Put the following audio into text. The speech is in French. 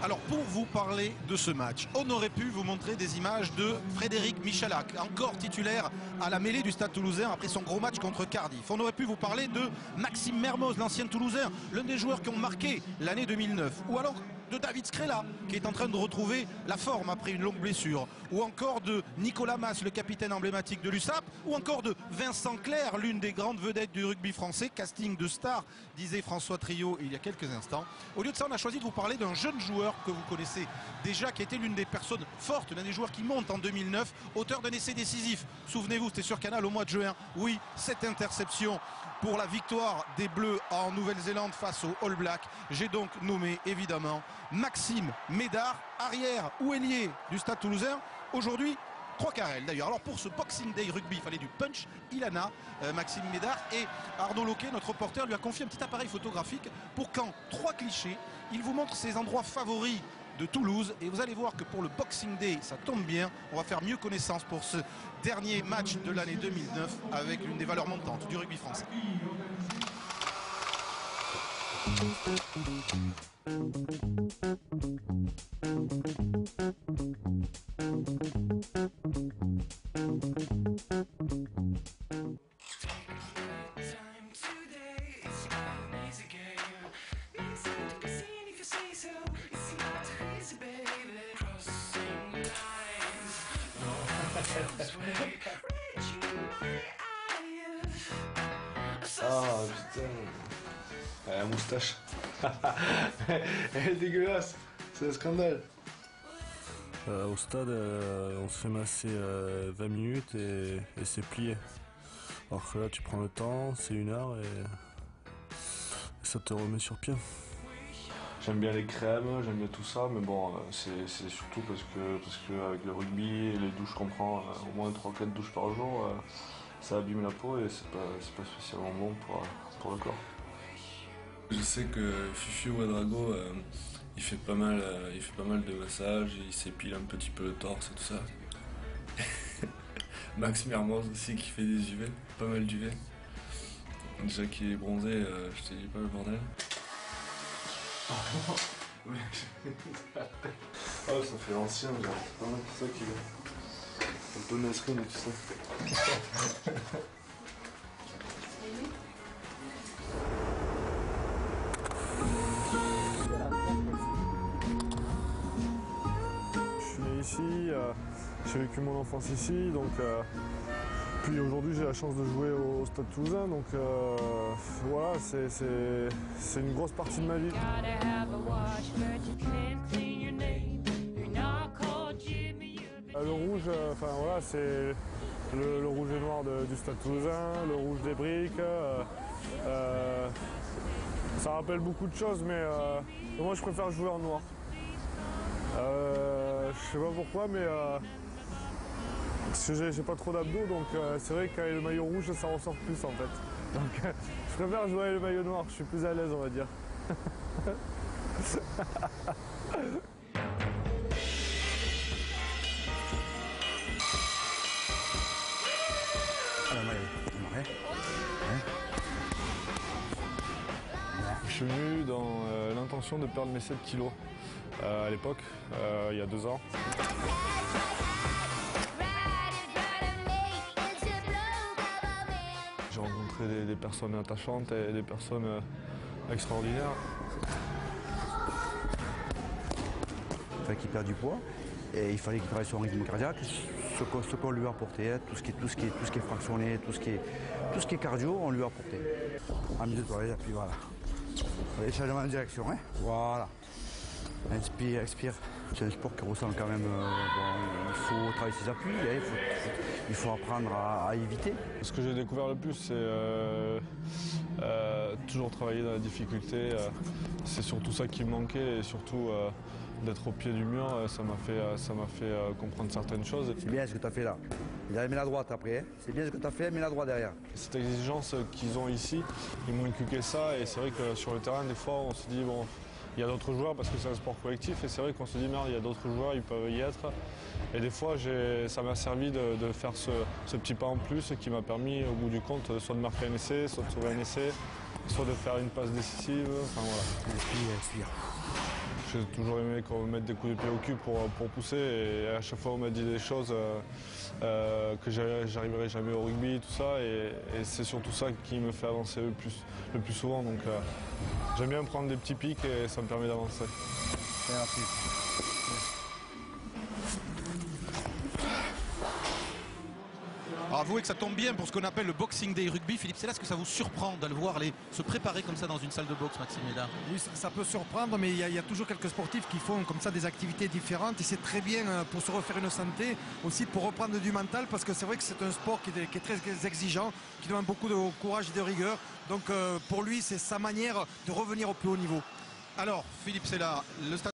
Alors pour vous parler de ce match, on aurait pu vous montrer des images de Frédéric Michalak, encore titulaire à la mêlée du Stade Toulousain après son gros match contre Cardiff. On aurait pu vous parler de Maxime Mermoz, l'ancien Toulousain, l'un des joueurs qui ont marqué l'année 2009. Ou alors de David Skrela, qui est en train de retrouver la forme après une longue blessure. Ou encore de Nicolas Mas, le capitaine emblématique de l'USAP. Ou encore de Vincent Clerc, l'une des grandes vedettes du rugby français. Casting de star, disait François Trio il y a quelques instants. Au lieu de ça, on a choisi de vous parler d'un jeune joueur que vous connaissez déjà, qui a été l'une des personnes fortes, l'un des joueurs qui monte en 2009, auteur d'un essai décisif. Souvenez-vous, c'était sur Canal au mois de juin. Oui, cette interception pour la victoire des Bleus en Nouvelle-Zélande face aux All Blacks. J'ai donc nommé évidemment Maxime Médard, arrière ou ailier du Stade Toulousain. Aujourd'hui, 3 carrels d'ailleurs. Alors pour ce Boxing Day rugby, il fallait du punch. Il en a, Maxime Médard. Et Arnaud Loquet, notre reporter, lui a confié un petit appareil photographique pour qu'en 3 clichés, il vous montre ses endroits favoris de Toulouse. Et vous allez voir que pour le Boxing Day, ça tombe bien. On va faire mieux connaissance pour ce dernier match de l'année 2009 avec l'une des valeurs montantes du rugby français. Ah putain, la moustache. Elle est dégueulasse, c'est un scandale. Au stade, on se fait masser 20 minutes et c'est plié. Alors que là, tu prends le temps, c'est 1 heure et ça te remet sur pied. J'aime bien les crèmes, j'aime bien tout ça, mais bon, c'est surtout parce que avec le rugby et les douches qu'on prend, au moins 3-4 douches par jour, ça abîme la peau et c'est pas spécialement bon pour le corps. Je sais que Fufu Ouedraogo, il fait pas mal de massages, il s'épile un petit peu le torse et tout ça. Max Mermoz aussi qui fait des UV, pas mal d'UV. Déjà qu'il est bronzé, je te dis pas le bordel. Oh, ça fait ancien, genre. C'est pas mal tout ça qui est. Un peu Nasrine et tout ça. Je suis né ici, j'ai vécu mon enfance ici, donc puis aujourd'hui j'ai la chance de jouer au Stade Toulousain, donc voilà, c'est une grosse partie de ma vie. Le rouge, enfin voilà, c'est le rouge et noir du Stade Toulousain, le rouge des briques. Ça rappelle beaucoup de choses, mais moi je préfère jouer en noir. Je sais pas pourquoi, mais parce que j'ai pas trop d'abdos, donc c'est vrai qu'avec le maillot rouge ça ressort plus en fait. Donc je préfère jouer avec le maillot noir, je suis plus à l'aise on va dire. Je suis venu dans l'intention de perdre mes 7 kilos à l'époque, il y a 2 ans. J'ai rencontré des personnes attachantes et des personnes extraordinaires. Il fallait qu'il perde du poids et il fallait qu'il travaille son rythme cardiaque, ce qu'on lui a apporté, tout ce qui est fractionné, tout ce qui est cardio, on lui a apporté. Amuse-toi, et puis voilà. Allez, changement de direction, hein. Voilà. Inspire, expire. C'est un sport qui ressemble quand même. Il faut travailler ses appuis, hein, il faut apprendre à éviter. Ce que j'ai découvert le plus, c'est toujours travailler dans la difficulté. C'est surtout ça qui me manquait et surtout d'être au pied du mur, ça m'a fait comprendre certaines choses. C'est bien ce que tu as fait là. Il a mis la droite après. Hein. C'est bien ce que tu as fait, mais la droite derrière. Cette exigence qu'ils ont ici, ils m'ont inculqué ça et c'est vrai que sur le terrain, des fois, on se dit bon, il y a d'autres joueurs parce que c'est un sport collectif et c'est vrai qu'on se dit merde, il y a d'autres joueurs, ils peuvent y être. Et des fois, ça m'a servi de faire ce petit pas en plus qui m'a permis, au bout du compte, soit de marquer un essai, soit de sauver un essai, soit de faire une passe décisive. Enfin voilà. Expire, expire. J'ai toujours aimé qu'on me mette des coups de pied au cul pour pousser et à chaque fois on m'a dit des choses que j'arriverai jamais au rugby, tout ça et c'est surtout ça qui me fait avancer le plus souvent. Donc j'aime bien prendre des petits pics et ça me permet d'avancer. Merci. Alors avouez que ça tombe bien pour ce qu'on appelle le Boxing Day rugby. Philippe, c'est là ce que ça vous surprend de le voir se préparer comme ça dans une salle de boxe, Maxime Médard? Oui, ça peut surprendre, mais il y a toujours quelques sportifs qui font comme ça des activités différentes et c'est très bien pour se refaire une santé, aussi pour reprendre du mental, parce que c'est vrai que c'est un sport qui est très exigeant, qui demande beaucoup de courage et de rigueur. Donc pour lui, c'est sa manière de revenir au plus haut niveau. Alors, Philippe, c'est là. Le stade